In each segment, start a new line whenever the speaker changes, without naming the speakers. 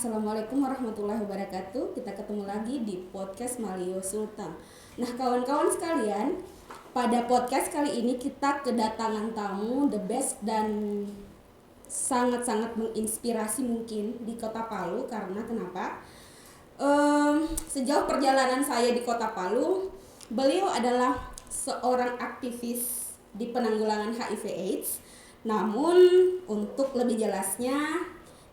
Assalamualaikum warahmatullahi wabarakatuh. Kita ketemu lagi di podcast Malio Sultan. Nah, kawan-kawan sekalian, pada podcast kali ini kita kedatangan tamu the best dan sangat-sangat menginspirasi mungkin di Kota Palu. Karena kenapa? Sejauh perjalanan saya di Kota Palu, beliau adalah seorang aktivis di penanggulangan HIV/AIDS. Namun untuk lebih jelasnya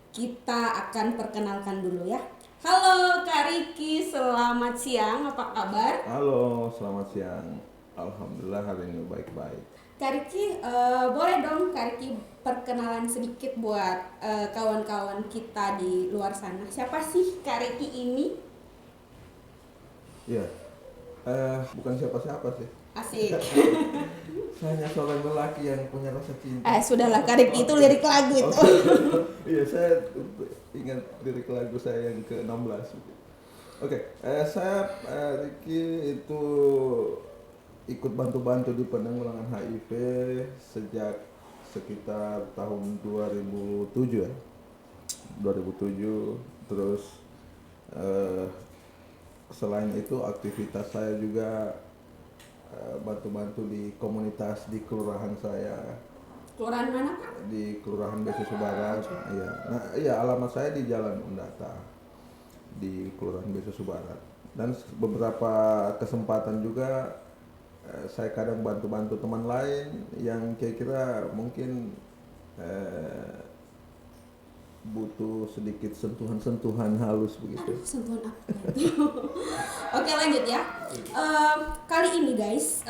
kita akan perkenalkan dulu ya. Halo Kak Riki, selamat siang, apa kabar?
Halo, selamat siang. Alhamdulillah hari ini baik-baik.
Kak Riki, boleh dong Kak Riki perkenalan sedikit buat kawan-kawan kita di luar sana. Siapa sih Kak Riki ini?
Ya, bukan siapa-siapa sih.
Asik.
Saya hanya seorang lelaki yang punya rasa cinta.
Sudahlah Kak Riki, itu lirik lagu itu.
Iya, saya ingat lirik lagu saya yang ke-16. Oke, saya Ricky itu ikut bantu-bantu di penanggulangan HIV sejak sekitar tahun 2007 ya. 2007 terus eh, selain itu aktivitas saya juga bantu-bantu di komunitas di kelurahan saya,
Kelurahan mana Kak?
di Kelurahan Besusu Barat. Iya. Nah, iya, alamat saya di Jalan Undata di Kelurahan Besusu Barat. Dan beberapa kesempatan juga saya kadang bantu-bantu teman lain yang kira-kira mungkin butuh sedikit sentuhan-sentuhan halus begitu.
Aduh, sentuhan apa itu? Oke, lanjut ya. Kali ini guys,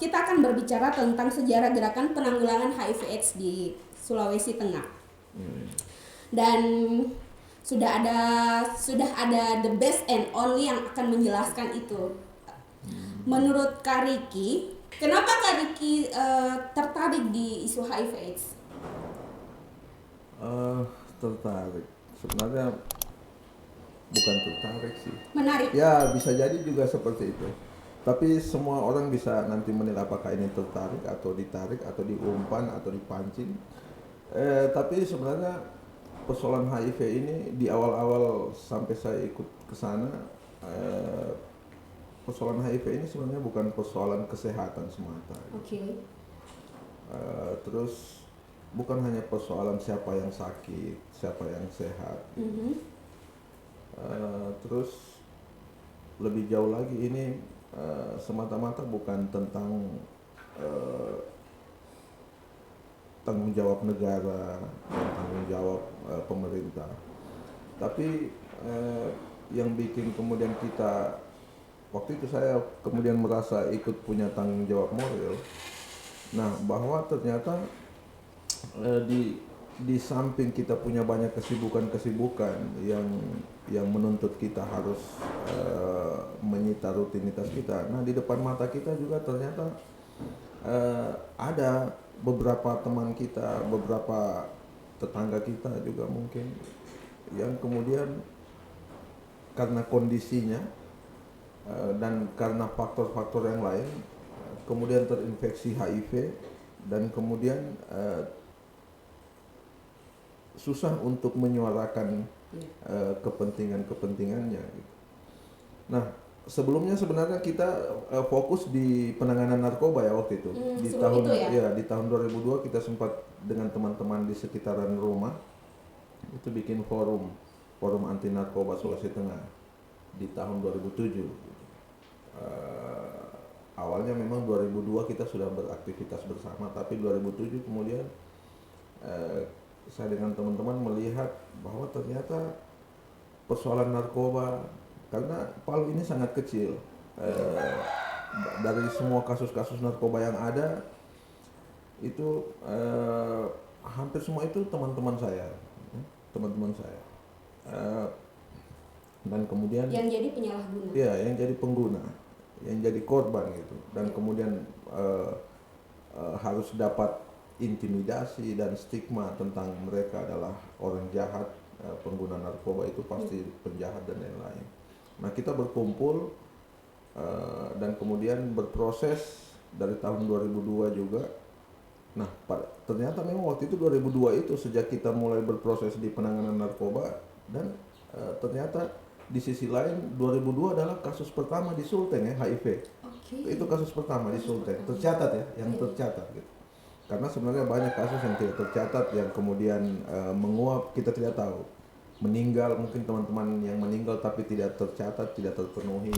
kita akan berbicara tentang sejarah gerakan penanggulangan HIV/AIDS di Sulawesi Tengah. Dan sudah ada the best and only yang akan menjelaskan itu. Menurut Kak Riki, kenapa Kak Riki tertarik di isu HIV/AIDS?
Tertarik. Sebenarnya bukan tertarik sih.
Menarik.
Ya, bisa jadi juga seperti itu. Tapi semua orang bisa nanti menilai apakah ini tertarik atau ditarik atau diumpan atau dipancing. Tapi sebenarnya persoalan HIV ini di awal-awal sampai saya ikut ke sana, persoalan HIV ini sebenarnya bukan persoalan kesehatan semata.
Oke.
Terus bukan hanya persoalan siapa yang sakit, siapa yang sehat. Terus lebih jauh lagi ini semata-mata bukan tentang tanggung jawab negara, tanggung jawab pemerintah. Tapi yang bikin kemudian kita, waktu itu saya kemudian merasa ikut punya tanggung jawab moral. Nah, bahwa ternyata di samping kita punya banyak kesibukan-kesibukan yang menuntut kita harus menyita rutinitas kita. Nah, di depan mata kita juga ternyata ada beberapa teman kita, beberapa tetangga kita juga mungkin yang kemudian karena kondisinya dan karena faktor-faktor yang lain kemudian terinfeksi HIV dan kemudian susah untuk menyuarakan kepentingannya. Nah, sebelumnya sebenarnya kita fokus di penanganan narkoba ya waktu itu. Di tahun
itu ya?
di tahun 2002 kita sempat dengan teman-teman di sekitaran rumah itu bikin forum anti narkoba Sulawesi Tengah di tahun 2007. Awalnya memang 2002 kita sudah beraktivitas bersama, tapi 2007 kemudian saya dengan teman-teman melihat bahwa ternyata persoalan narkoba, karena Palu ini sangat kecil, dari semua kasus-kasus narkoba yang ada itu hampir semua itu teman-teman saya, dan kemudian
Yang jadi penyalahguna.
ya yang jadi pengguna, yang jadi korban gitu, dan kemudian harus dapat intimidasi dan stigma tentang mereka adalah orang jahat, pengguna narkoba itu pasti penjahat dan lain-lain. Nah, kita berkumpul dan kemudian berproses dari tahun 2002 juga. Nah, ternyata memang waktu itu 2002 itu sejak kita mulai berproses di penanganan narkoba dan ternyata di sisi lain 2002 adalah kasus pertama di Sulteng ya, HIV. Itu kasus pertama di Sulteng, tercatat ya, yang tercatat gitu. Karena sebenarnya banyak kasus yang tidak tercatat yang kemudian menguap, kita tidak tahu. Meninggal, mungkin teman-teman yang meninggal tapi tidak tercatat, tidak terpenuhi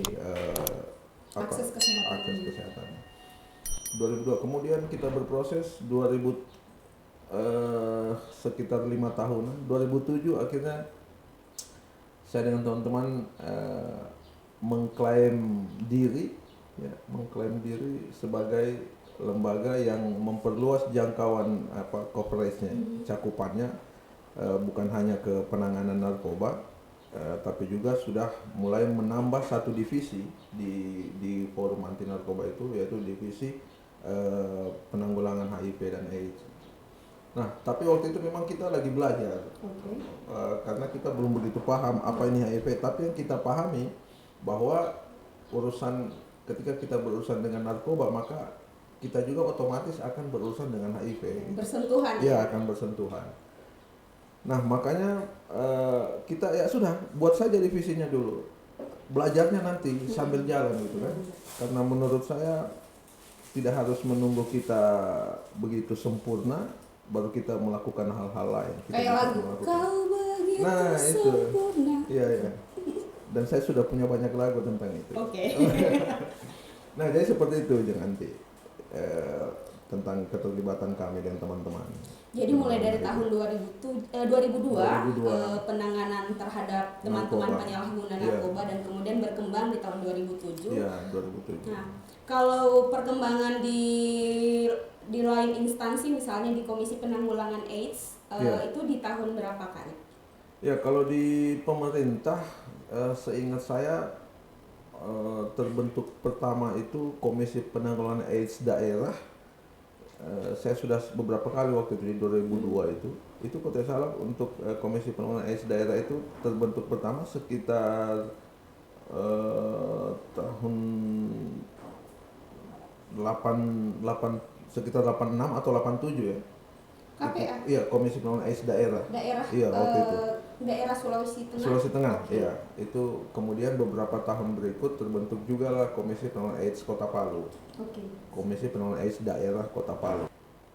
akses kesehatan.
2002 kemudian kita berproses 2000 sekitar 5 tahunan. 2007 akhirnya saya dengan teman-teman mengklaim diri sebagai lembaga yang memperluas jangkauan coveragenya, cakupannya, bukan hanya ke penanganan narkoba, tapi juga sudah mulai menambah satu divisi di forum anti narkoba itu, yaitu divisi penanggulangan HIV dan AIDS. Nah, tapi waktu itu memang kita lagi belajar, karena kita belum begitu paham apa ini HIV. Tapi yang kita pahami bahwa ketika kita berurusan dengan narkoba, maka kita juga otomatis akan berurusan dengan HIV.
Bersentuhan.
Ya, akan bersentuhan. Nah, makanya kita ya sudah buat saja divisinya dulu. Belajarnya nanti sambil jalan gitu kan. Karena menurut saya tidak harus menunggu kita begitu sempurna baru kita melakukan hal-hal lain.
Kayak lagu kau begitu sempurna.
Iya. Dan saya sudah punya banyak lagu tentang itu. Nah, jadi seperti itu nanti tentang keterlibatan kami dan teman-teman.
Jadi mulai dari tahun 2002 penanganan terhadap teman-teman penyalahguna narkoba dan kemudian berkembang di tahun 2007.
Iya, 2007.
Nah, kalau perkembangan di lain instansi, misalnya di Komisi Penanggulangan AIDS, itu di tahun berapa kali?
Ya, kalau di pemerintah, seingat saya terbentuk pertama itu Komisi Penanggulangan AIDS daerah. Saya sudah beberapa kali waktu itu di 2002 itu kalau tidak salah untuk Komisi Penanggulangan AIDS daerah itu terbentuk pertama sekitar tahun 86 atau 87 ya.
KPA.
Iya, Komisi Penanggulangan AIDS daerah. Iya, waktu itu.
Daerah Sulawesi Tengah.
Sulawesi Tengah, iya. Itu kemudian beberapa tahun berikut terbentuk juga lah Komisi Penanggulangan AIDS Kota Palu. Komisi Penanggulangan AIDS daerah Kota Palu.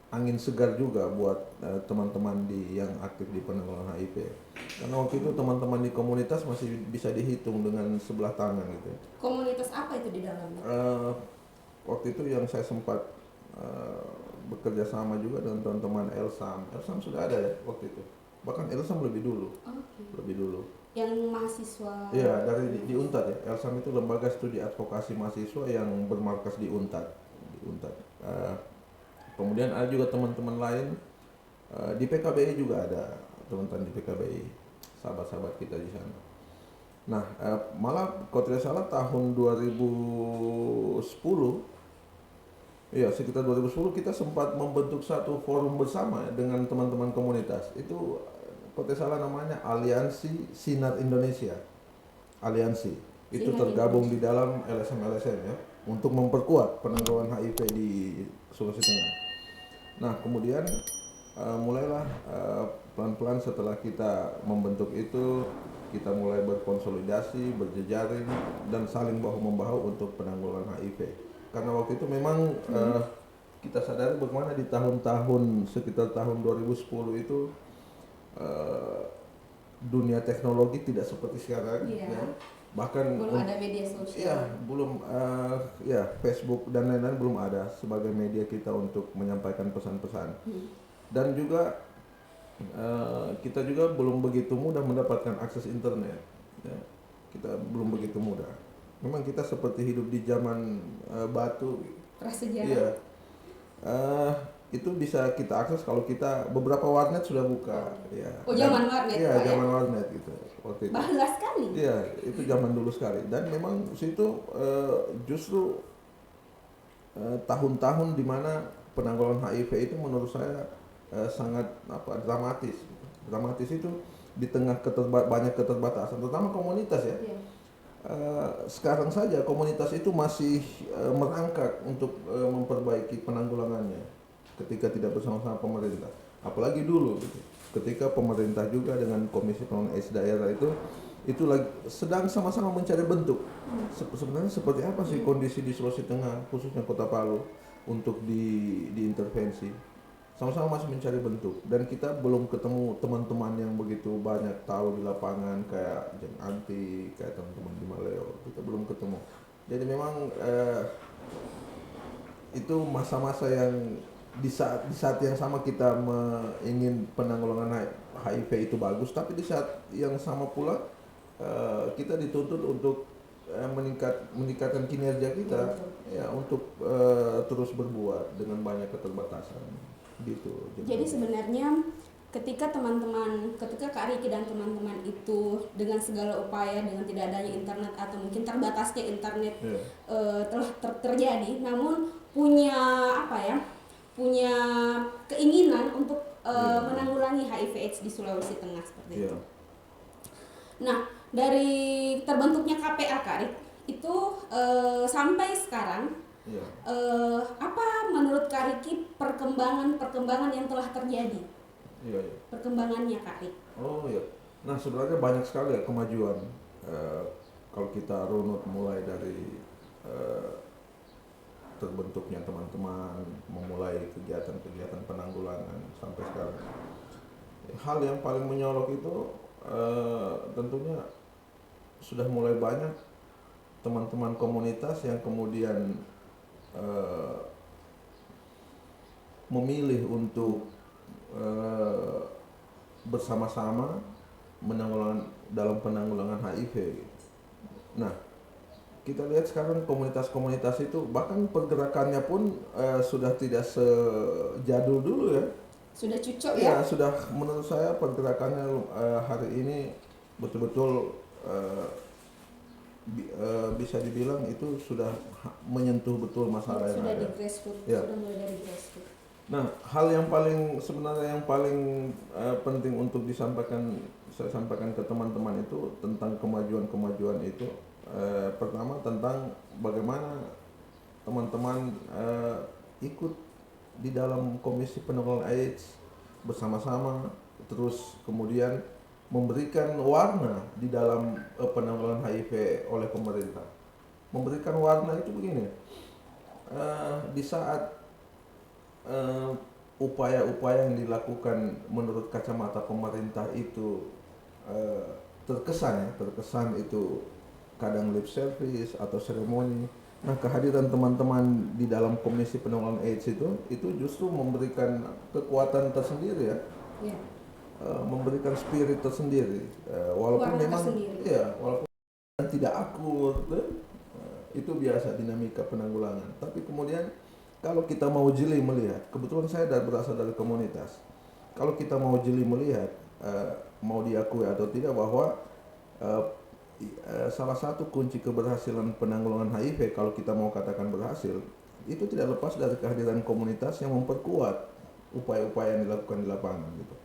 Angin segar juga buat teman-teman yang aktif di penanggulangan HIV. Karena waktu itu teman-teman di komunitas masih bisa dihitung dengan sebelah tangan gitu.
Komunitas apa itu di dalamnya?
Waktu itu yang saya sempat bekerja sama juga dengan teman-teman Elsam. Elsam sudah ada ya waktu itu. Bahkan Elsam lebih dulu. Lebih dulu.
Yang mahasiswa.
Iya, dari di Untad ya. Elsam itu lembaga studi advokasi mahasiswa yang bermarkas di Untad. Kemudian ada juga teman-teman lain di PKBI juga ada teman-teman di PKBI, sahabat-sahabat kita di sana. Nah, malah kalau tidak salah tahun 2010, ya sekitar 2010 kita sempat membentuk satu forum bersama dengan teman-teman komunitas. Itu kalau tidak salah namanya Aliansi Sinar Indonesia. Aliansi itu tergabung di dalam LSM ya untuk memperkuat penanggulangan HIV di Sulawesi Tengah. Nah, kemudian mulailah pelan-pelan setelah kita membentuk itu, kita mulai berkonsolidasi, berjejaring dan saling bahu-membahu untuk penanggulangan HIV. Karena waktu itu memang kita sadari bagaimana di tahun-tahun sekitar tahun 2010 itu dunia teknologi tidak seperti sekarang. Ya. Bahkan
belum ada media sosial.
Iya, belum Facebook dan lain-lain belum ada sebagai media kita untuk menyampaikan pesan-pesan. Dan juga kita juga belum begitu mudah mendapatkan akses internet. Ya. Kita belum begitu mudah. Memang kita seperti hidup di zaman batu.
Prasejarah.
Iya. Itu bisa kita akses kalau kita beberapa warnet sudah buka. Ya.
Zaman warnet.
Iya, zaman warnet gitu. Waktu itu.
Bahula sekali.
Iya, itu zaman dulu sekali. Dan memang situ justru tahun-tahun di mana penanggulangan HIV itu menurut saya sangat dramatis. Dramatis itu di tengah banyak keterbatasan, terutama komunitas ya.
Iya.
Sekarang saja komunitas itu masih merangkak untuk memperbaiki penanggulangannya ketika tidak bersama-sama pemerintah. Apalagi dulu gitu. Ketika pemerintah juga dengan Komisi Penanggulangan AIDS daerah itu itu lagi sedang sama-sama mencari bentuk. Sebenarnya seperti apa sih kondisi di Sulawesi Tengah, khususnya Kota Palu untuk diintervensi. Sama-sama masih mencari bentuk dan kita belum ketemu teman-teman yang begitu banyak tahu di lapangan kayak Jeng Anti, kayak teman-teman di Maleo, kita belum ketemu. Jadi memang itu masa-masa yang di saat yang sama kita ingin penanggulangan HIV itu bagus, tapi di saat yang sama pula kita dituntut untuk meningkatkan kinerja kita ya untuk terus berbuat dengan banyak keterbatasan gitu.
Jadi sebenarnya ketika Kak Riki dan teman-teman itu dengan segala upaya, dengan tidak adanya internet atau mungkin terbatasnya internet telah terjadi, namun punya punya keinginan untuk menanggulangi HIV/AIDS di Sulawesi Tengah seperti itu. Nah, dari terbentuknya KPA Kak Rik itu sampai sekarang apa menurut Kak Riki perkembangan yang telah terjadi? Perkembangannya Kak Rik.
Oh iya. Nah sebenarnya banyak sekali ya kemajuan. Kalau kita runut mulai dari terbentuknya teman-teman, memulai kegiatan-kegiatan penanggulangan sampai sekarang. Hal yang paling menyolok itu tentunya sudah mulai banyak teman-teman komunitas yang kemudian memilih untuk bersama-sama dalam penanggulangan HIV. Nah, kita lihat sekarang komunitas-komunitas itu bahkan pergerakannya pun sudah tidak sejadul dulu ya.
Sudah cocok ya?
Ya, sudah menurut saya pergerakannya hari ini betul-betul bisa dibilang itu sudah menyentuh betul masalah yang ada.
Sudah mulai dari grassroots.
Nah, hal yang paling penting untuk saya sampaikan ke teman-teman itu tentang kemajuan-kemajuan itu. Pertama tentang bagaimana teman-teman ikut di dalam Komisi Penanggulangan AIDS bersama-sama, terus kemudian memberikan warna di dalam penanggulangan HIV oleh pemerintah. Memberikan warna itu begini, di saat upaya-upaya yang dilakukan menurut kacamata pemerintah itu terkesan itu kadang lip service atau seremoni. Nah, kehadiran teman-teman di dalam Komisi Penanggulangan AIDS itu justru memberikan kekuatan tersendiri ya. Memberikan spirit tersendiri. Walaupun memang walaupun tidak akur itu biasa dinamika penanggulangan. Tapi kemudian kalau kita mau jeli melihat, kebetulan saya berasal dari komunitas. Kalau kita mau jeli melihat, mau diakui atau tidak bahwa salah satu kunci keberhasilan penanggulangan HIV, kalau kita mau katakan berhasil, itu tidak lepas dari kehadiran komunitas yang memperkuat upaya-upaya yang dilakukan di lapangan gitu.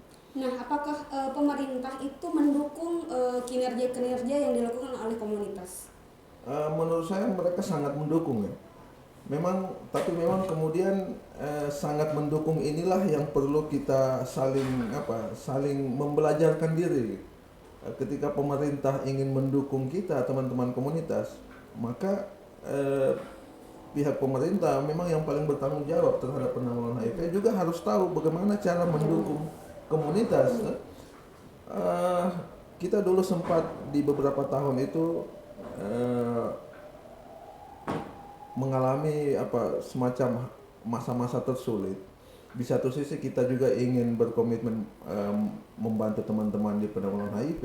Nah, apakah pemerintah itu mendukung kinerja-kinerja yang dilakukan oleh komunitas?
Menurut saya mereka sangat mendukung ya. Tapi memang kemudian sangat mendukung inilah yang perlu kita saling membelajarkan diri. Ketika pemerintah ingin mendukung kita teman-teman komunitas, maka pihak pemerintah memang yang paling bertanggung jawab terhadap penanggulangan HIV juga harus tahu bagaimana cara mendukung komunitas. Kita dulu sempat di beberapa tahun itu mengalami semacam masa-masa tersulit. Di satu sisi kita juga ingin berkomitmen membantu teman-teman di penanggulangan HIV,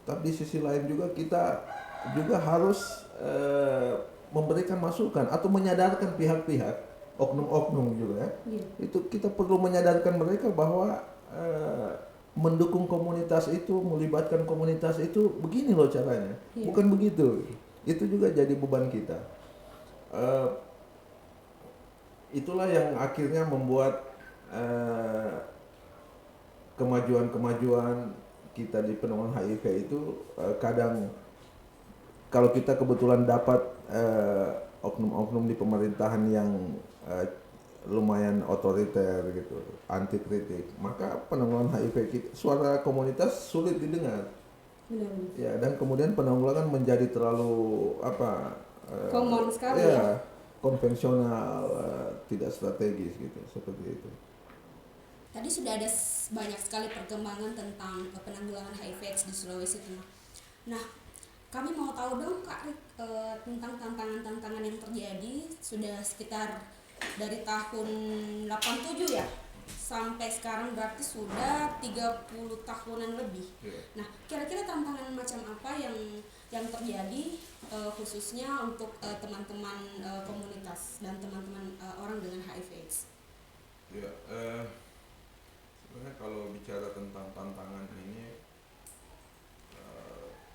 tapi di sisi lain juga kita juga harus memberikan masukan atau menyadarkan pihak-pihak, oknum-oknum juga ya. Itu kita perlu menyadarkan mereka bahwa mendukung komunitas itu, melibatkan komunitas itu begini loh caranya, bukan begitu. Itu juga jadi beban kita. Itulah yang akhirnya membuat kemajuan-kemajuan kita di penanggulangan HIV itu kadang kalau kita kebetulan dapat oknum-oknum di pemerintahan yang lumayan otoriter gitu, anti kritik, maka penanggulangan HIV kita, suara komunitas sulit didengar.
Benar.
Ya, dan kemudian penanggulangan menjadi terlalu apa?
Common sekali
ya,
ya.
konvensional, tidak strategis gitu, seperti itu.
Tadi sudah ada banyak sekali perkembangan tentang penanggulangan HIV/AIDS di Sulawesi Tengah. Nah, kami mau tahu dong Kak Rik, tentang tantangan-tantangan yang terjadi sudah sekitar dari tahun 87 ya sampai sekarang, berarti sudah 30 tahunan lebih. Nah, kira-kira tantangan macam apa yang terjadi khususnya untuk teman-teman komunitas dan teman-teman orang dengan HIV/AIDS?
Ya, sebenarnya kalau bicara tentang tantangan ini,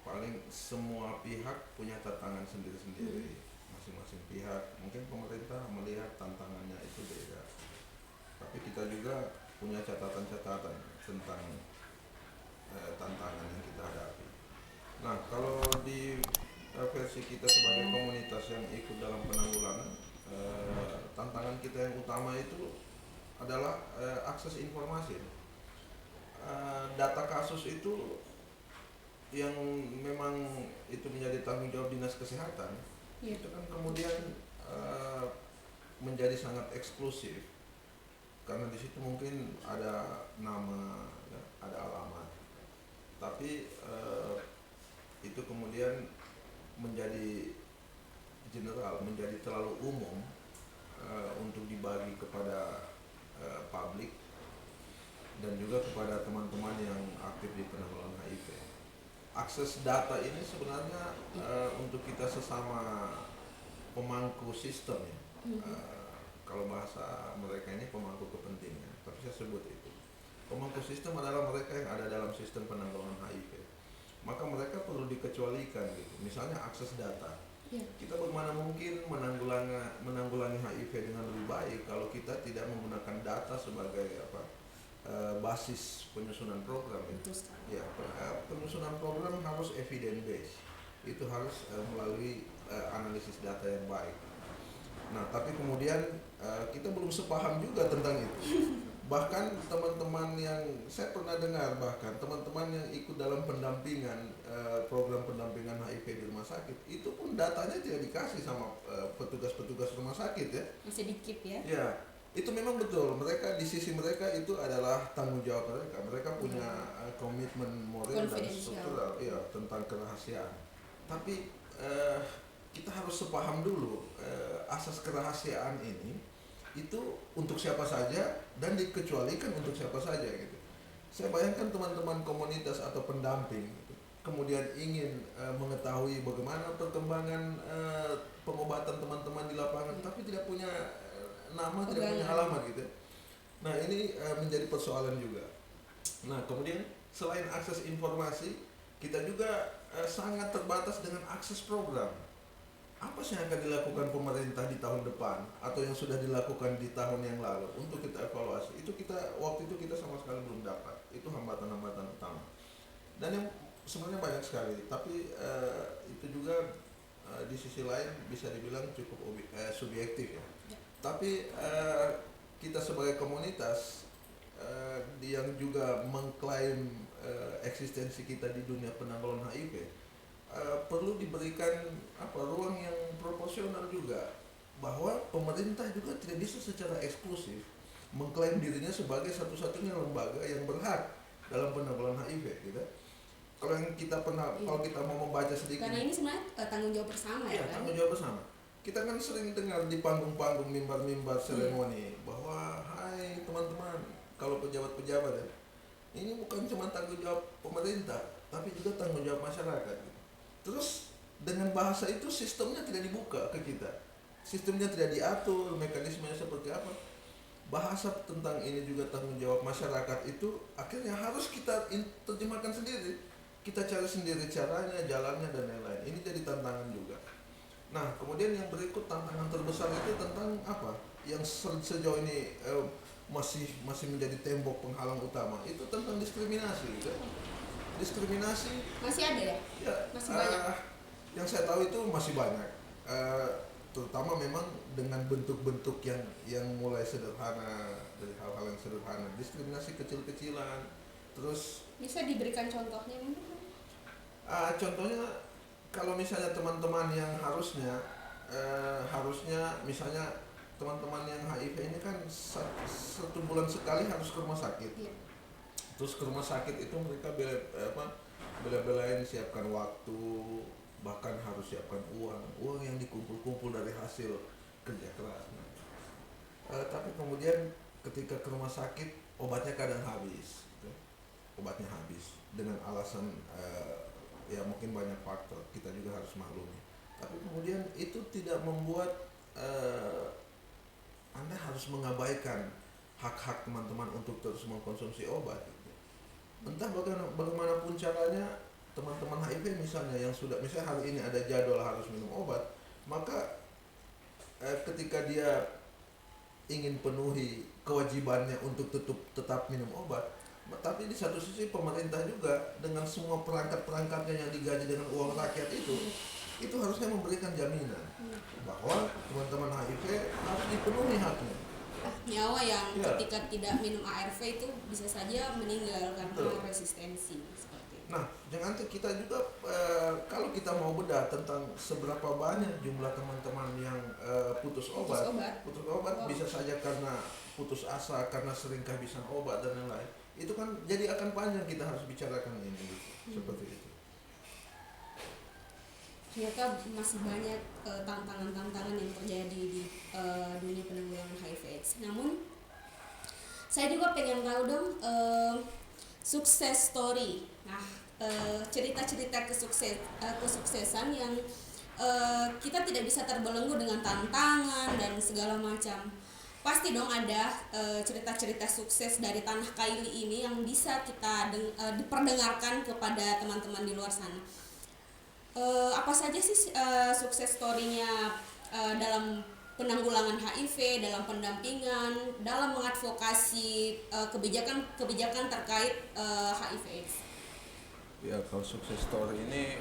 paling semua pihak punya tantangan sendiri-sendiri. Masing-masing pihak, mungkin pemerintah melihat tantangannya itu beda, tapi kita juga punya catatan-catatan tentang tantangan yang kita hadapi. Nah, kalau di versi kita sebagai komunitas yang ikut dalam penanggulangan, tantangan kita yang utama itu adalah akses informasi. Data kasus itu yang memang itu menjadi tanggung jawab dinas kesehatan, itu kan kemudian menjadi sangat eksklusif, karena di situ mungkin ada nama, ya, ada alamat, tapi itu kemudian menjadi general, menjadi terlalu umum untuk dibagi kepada publik dan juga kepada teman-teman yang aktif di penanggulangan HIV. Akses data ini sebenarnya untuk kita sesama pemangku sistem ya. Kalau bahasa mereka ini pemangku kepentingan, tapi saya sebut itu. Pemangku sistem adalah mereka yang ada dalam sistem penanggulangan HIV. Maka mereka perlu dikecualikan gitu. Misalnya akses data. Kita bagaimana mungkin menanggulangi HIV dengan lebih baik kalau kita tidak menggunakan data sebagai apa? Basis penyusunan program itu. Ya, penyusunan program harus evidence based. Itu harus melalui analisis data yang baik. Nah, tapi kemudian kita belum sepaham juga tentang itu. Bahkan teman-teman yang saya pernah dengar, bahkan teman-teman yang ikut dalam pendampingan program pendampingan HIV di rumah sakit, itu pun datanya tidak dikasih sama petugas-petugas rumah sakit ya.
Masih dikit ya.
Ya, itu memang betul. Mereka di sisi mereka itu adalah tanggung jawab mereka. Mereka punya komitmen moral dan struktural ya tentang kerahasiaan. Tapi kita harus sepaham dulu asas kerahasiaan ini itu untuk siapa saja dan dikecualikan untuk siapa saja gitu. Saya bayangkan teman-teman komunitas atau pendamping gitu, kemudian ingin mengetahui bagaimana perkembangan pengobatan teman-teman di lapangan, tapi tidak punya nama, tidak punya alamat gitu. Nah, ini menjadi persoalan juga. Nah, kemudian selain akses informasi, kita juga sangat terbatas dengan akses program. Apa sih yang akan dilakukan pemerintah di tahun depan atau yang sudah dilakukan di tahun yang lalu untuk kita evaluasi? Itu waktu itu kita sama sekali belum dapat. Itu hambatan-hambatan utama. Dan yang sebenarnya banyak sekali, tapi itu juga di sisi lain bisa dibilang cukup subjektif ya. Tapi kita sebagai komunitas yang juga mengklaim eksistensi kita di dunia penanggulangan HIV, perlu diberikan ruang yang proporsional juga, bahwa pemerintah juga tidak bisa secara eksklusif mengklaim dirinya sebagai satu-satunya lembaga yang berhak dalam penanggulangan HIV gitu. Kalau yang kita kalau kita mau membaca sedikit,
karena ini sebenarnya tanggung jawab bersama ya kan?
Tanggung jawab bersama. Kita kan sering dengar di panggung-panggung mimbar-mimbar seremoni bahwa hai teman-teman, kalau pejabat-pejabat ya, ini bukan cuma tanggung jawab pemerintah, tapi juga tanggung jawab masyarakat. Terus dengan bahasa itu sistemnya tidak dibuka ke kita, sistemnya tidak diatur, mekanismenya seperti apa. Bahasa tentang ini juga tanggung jawab masyarakat itu akhirnya harus kita terjemahkan sendiri, kita cari sendiri caranya, jalannya dan lain-lain. Ini jadi tantangan juga. Nah, kemudian yang berikut tantangan terbesar itu tentang apa? Yang sejauh ini masih menjadi tembok penghalang utama, itu tentang diskriminasi gitu. Diskriminasi
masih ada ya?
Ya,
masih banyak.
Yang saya tahu itu masih banyak, terutama memang dengan bentuk-bentuk yang mulai sederhana, dari hal-hal yang sederhana, diskriminasi kecil-kecilan. Terus
bisa diberikan contohnya mungkin?
Contohnya kalau misalnya teman-teman yang harusnya misalnya teman-teman yang HIV ini kan satu bulan sekali harus ke rumah sakit.
Iya.
Terus ke rumah sakit itu mereka bela-belain siapkan waktu, bahkan harus siapkan uang yang dikumpul-kumpul dari hasil kerja keras. Tapi kemudian ketika ke rumah sakit obatnya kadang habis, gitu. Obatnya habis dengan alasan ya mungkin banyak faktor, kita juga harus maklumi. Tapi kemudian itu tidak membuat Anda harus mengabaikan hak-hak teman-teman untuk terus mengkonsumsi obat. Gitu. Entah bagaimanapun caranya, teman-teman HIV misalnya yang sudah misalnya hari ini ada jadwal harus minum obat, maka ketika dia ingin penuhi kewajibannya untuk tetap minum obat, tapi di satu sisi pemerintah juga dengan semua perangkat-perangkatnya yang digaji dengan uang rakyat itu harusnya memberikan jaminan bahwa teman-teman HIV harus dipenuhi haknya.
Nyawa yang
Ya.
ketika tidak minum ARV itu bisa saja meninggal karena
Betul.
resistensi seperti itu.
Nah, jangan kita juga kalau kita mau bedah tentang seberapa banyak jumlah teman-teman yang putus obat.
Wow.
Bisa saja karena putus asa, karena sering kehabisan obat dan lain-lain. Itu kan jadi akan panjang kita harus bicarakan ini gitu. Seperti itu.
Ternyata masih banyak tantangan-tantangan yang terjadi di dunia penanggulangan HIV/AIDS. Namun saya juga pengen tahu dong sukses story. Nah, cerita-cerita kesuksesan yang kita tidak bisa terbelenggu dengan tantangan dan segala macam. Pasti dong ada cerita-cerita sukses dari Tanah Kaili ini yang bisa kita diperdengarkan kepada teman-teman di luar sana. Apa saja sih sukses story-nya dalam penanggulangan HIV, dalam pendampingan, dalam mengadvokasi kebijakan terkait HIV/AIDS?
Ya, kalau sukses story ini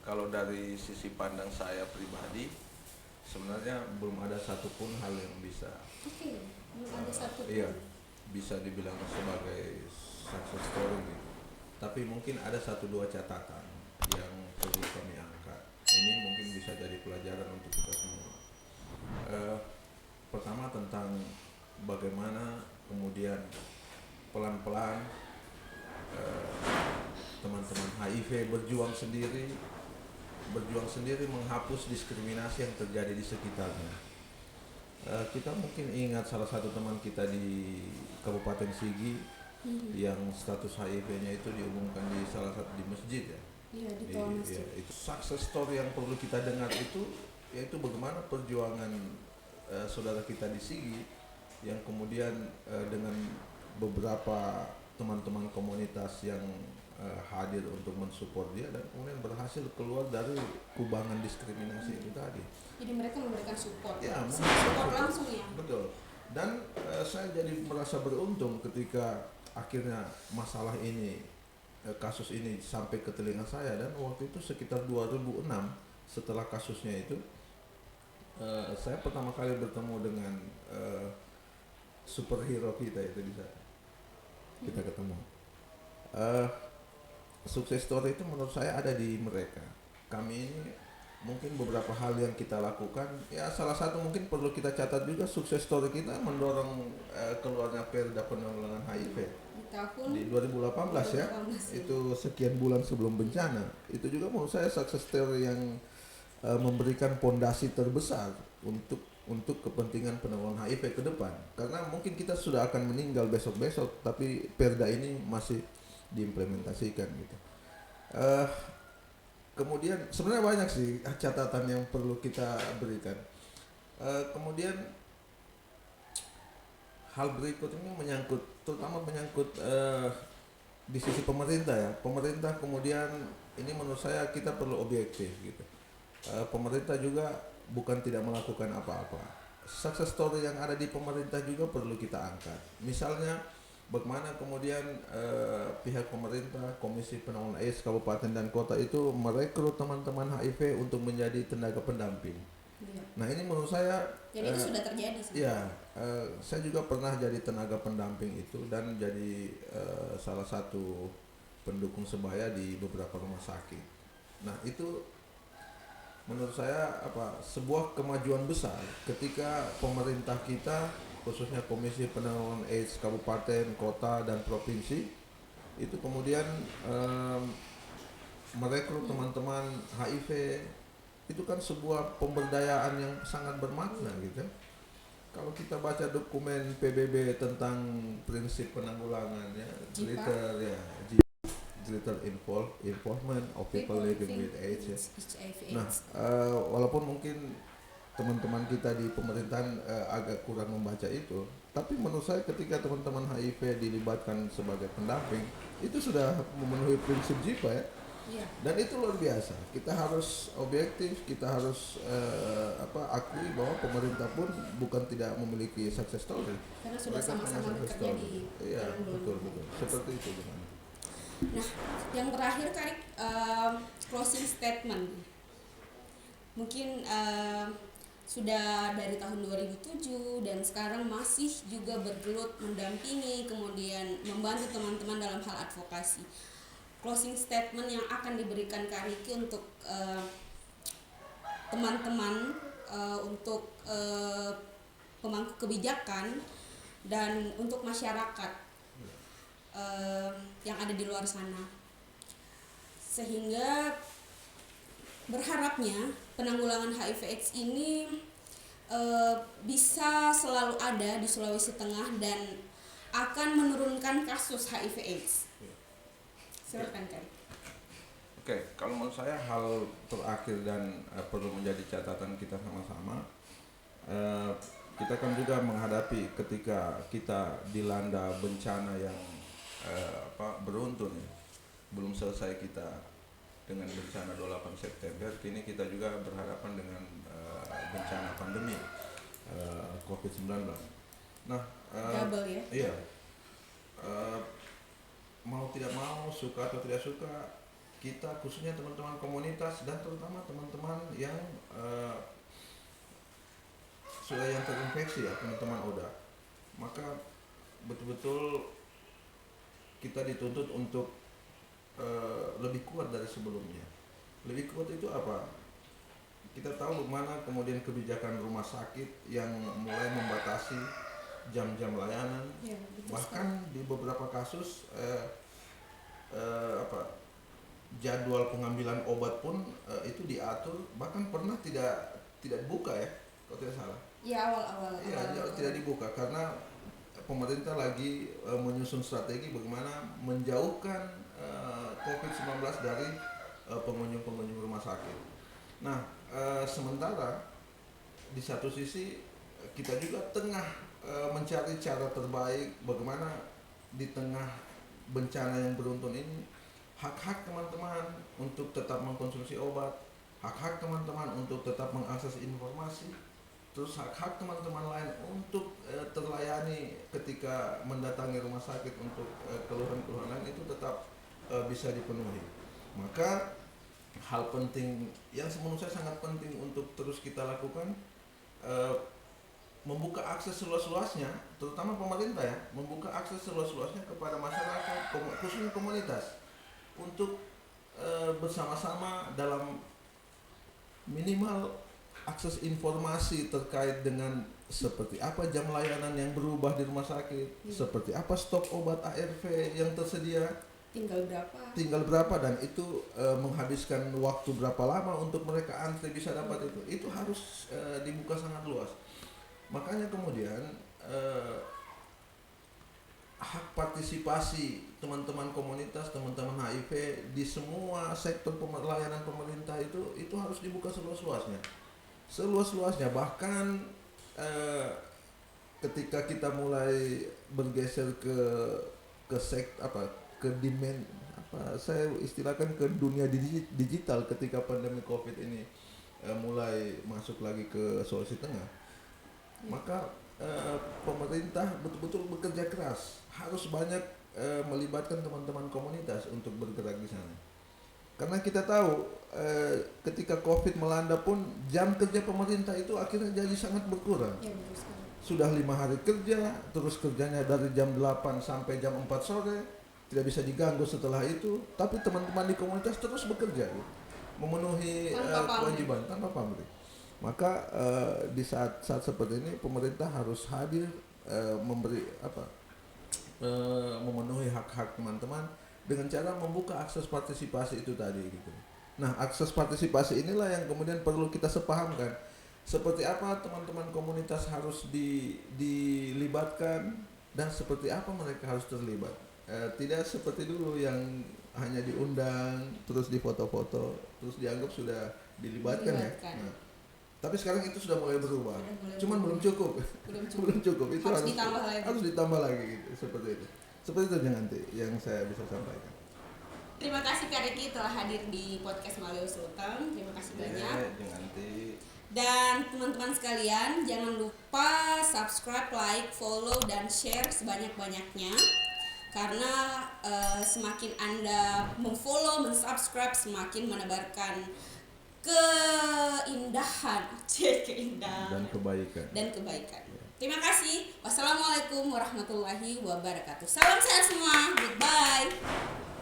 kalau dari sisi pandang saya pribadi sebenarnya belum ada satupun hal yang bisa
Belum ada satu.
iya, bisa dibilang sebagai success story gitu. Tapi mungkin ada 1-2 catatan yang perlu kami angkat. Ini mungkin bisa jadi pelajaran untuk kita semua. Pertama tentang bagaimana kemudian pelan-pelan teman-teman HIV berjuang sendiri menghapus diskriminasi yang terjadi di sekitarnya. Kita mungkin ingat salah satu teman kita di Kabupaten Sigi yang status HIV-nya itu diumumkan di salah satu di masjid ya.
Iya, di toa masjid.
Itu success story yang perlu kita dengar itu yaitu bagaimana perjuangan saudara kita di Sigi yang kemudian dengan beberapa teman-teman komunitas yang hadir untuk mensupport dia dan kemudian berhasil keluar dari kubangan diskriminasi itu tadi.
Jadi mereka memberikan support.
Ya,
Support langsung ya.
Betul. Dan saya jadi merasa beruntung ketika akhirnya masalah ini, kasus ini sampai ke telinga saya, dan waktu itu sekitar 2006 setelah kasusnya itu saya pertama kali bertemu dengan superhero kita itu di sana. Kita ketemu. Sukses story itu menurut saya ada di mereka. Kami ini mungkin beberapa hal yang kita lakukan, ya salah satu mungkin perlu kita catat juga, sukses story kita mendorong keluarnya Perda penanggulangan HIV di 2018 ya. Itu sekian bulan sebelum bencana. Itu juga menurut saya sukses story yang memberikan pondasi terbesar untuk kepentingan penanggulangan HIV ke depan. Karena mungkin kita sudah akan meninggal besok-besok, tapi Perda ini masih diimplementasikan gitu. Kemudian sebenarnya banyak sih catatan yang perlu kita berikan. Kemudian hal berikut ini terutama menyangkut di sisi pemerintah ya. Pemerintah kemudian ini menurut saya kita perlu objektif gitu. Pemerintah juga bukan tidak melakukan apa-apa. Success story yang ada di pemerintah juga perlu kita angkat. Misalnya bagaimana kemudian pihak pemerintah, Komisi Penanggulangan AIDS Kabupaten dan Kota itu merekrut teman-teman HIV untuk menjadi tenaga pendamping.
Ya.
Nah ini menurut saya
itu sudah terjadi sih.
Ya, saya juga pernah jadi tenaga pendamping itu dan jadi salah satu pendukung sebaya di beberapa rumah sakit. Nah itu menurut saya sebuah kemajuan besar ketika pemerintah kita, khususnya Komisi Penanggulangan AIDS kabupaten, kota dan provinsi itu kemudian merekrut teman-teman HIV. Itu kan sebuah pemberdayaan yang sangat bermakna gitu. Kalau kita baca dokumen PBB tentang prinsip penanggulangan ya, greater involvement of people living with AIDS ya. Nah, walaupun mungkin teman-teman kita di pemerintahan agak kurang membaca itu, tapi menurut saya ketika teman-teman HIV dilibatkan sebagai pendamping, itu sudah memenuhi prinsip JIPA ya.
Yeah.
Dan itu luar biasa. Kita harus objektif, kita harus akui bahwa pemerintah pun bukan tidak memiliki success story.
Karena sudah sama-sama bekerja di
betul. Seperti itu gimana?
Nah, yang terakhir Karik, closing statement. Mungkin sudah dari tahun 2007 dan sekarang masih juga bergelut mendampingi, kemudian membantu teman-teman dalam hal advokasi. Closing statement yang akan diberikan Kariki untuk teman-teman, untuk pemangku kebijakan dan untuk masyarakat yang ada di luar sana, sehingga berharapnya penanggulangan HIV/AIDS ini bisa selalu ada di Sulawesi Tengah dan akan menurunkan kasus HIV/AIDS. Silakan Kak.
Oke, kalau menurut saya hal terakhir dan perlu menjadi catatan kita sama-sama, kita kan juga menghadapi ketika kita dilanda bencana yang beruntun ya. Belum selesai kita dengan bencana 28 September, kini kita juga berhadapan dengan bencana pandemi COVID-19. Nah,
double ya?
Iya. Mau tidak mau, suka atau tidak suka, kita khususnya teman-teman komunitas dan terutama teman-teman yang sudah yang terinfeksi ya, teman-teman ODA, maka betul-betul kita dituntut untuk lebih kuat dari sebelumnya. Lebih kuat itu apa? Kita tahu bagaimana kemudian kebijakan rumah sakit yang mulai membatasi jam-jam layanan, ya, bahkan di beberapa kasus jadwal pengambilan obat pun itu diatur, bahkan pernah tidak buka ya, kalau tidak salah.
Ya awal-awal.
Iya, tidak dibuka karena pemerintah lagi menyusun strategi bagaimana menjauhkan COVID-19 dari pengunjung-pengunjung rumah sakit. Nah, sementara di satu sisi kita juga tengah mencari cara terbaik bagaimana di tengah bencana yang beruntun ini hak-hak teman-teman untuk tetap mengkonsumsi obat, hak-hak teman-teman untuk tetap mengakses informasi, terus hak-hak teman-teman lain untuk terlayani ketika mendatangi rumah sakit untuk keluhan-keluhan lain itu tetap bisa dipenuhi. Maka hal penting yang menurut saya sangat penting untuk terus kita lakukan, membuka akses seluas-luasnya, terutama pemerintah ya, membuka akses seluas-luasnya kepada masyarakat, khususnya komunitas, untuk bersama-sama dalam minimal akses informasi terkait dengan seperti apa jam layanan yang berubah di rumah sakit, seperti apa stok obat ARV yang tersedia, tinggal berapa dan itu menghabiskan waktu berapa lama untuk mereka antri bisa dapat itu harus dibuka sangat luas. Makanya kemudian hak partisipasi teman-teman komunitas, teman-teman HIV di semua sektor pelayanan pemerintah itu harus dibuka seluas-luasnya. Bahkan ketika kita mulai bergeser ke demand saya istilahkan ke dunia digital ketika pandemi COVID ini mulai masuk lagi ke Sulawesi Tengah, maka pemerintah betul-betul bekerja keras, harus banyak melibatkan teman-teman komunitas untuk bergerak di sana. Karena kita tahu ketika COVID melanda pun jam kerja pemerintah itu akhirnya jadi sangat berkurang.
Ya,
sudah 5 hari kerja, terus kerjanya dari jam 8 sampai jam 4 sore, tidak bisa diganggu setelah itu, tapi teman-teman di komunitas terus bekerja gitu, memenuhi kewajiban tanpa pamrih. Maka di saat seperti ini pemerintah harus hadir, memberi memenuhi hak-hak teman-teman dengan cara membuka akses partisipasi itu tadi gitu. Nah, akses partisipasi inilah yang kemudian perlu kita sepahamkan. Seperti apa teman-teman komunitas harus dilibatkan dan seperti apa mereka harus terlibat. Tidak seperti dulu yang hanya diundang, terus difoto-foto, terus dianggap sudah dilibatkan. Ya. Nah, tapi sekarang itu sudah mulai berubah. Cuman belum cukup. Belum cukup. Itu harus ditambah lagi gitu, seperti itu. Seperti itu nanti yang saya bisa sampaikan.
Terima kasih Kak Riki telah hadir di podcast Malio Sultan. Terima kasih banyak. Dan teman-teman sekalian, jangan lupa subscribe, like, follow, dan share sebanyak-banyaknya. Karena semakin Anda memfollow, mensubscribe, semakin menebarkan keindahan
dan kebaikan.
Terima kasih. Wassalamualaikum warahmatullahi wabarakatuh. Salam sehat semua. Goodbye.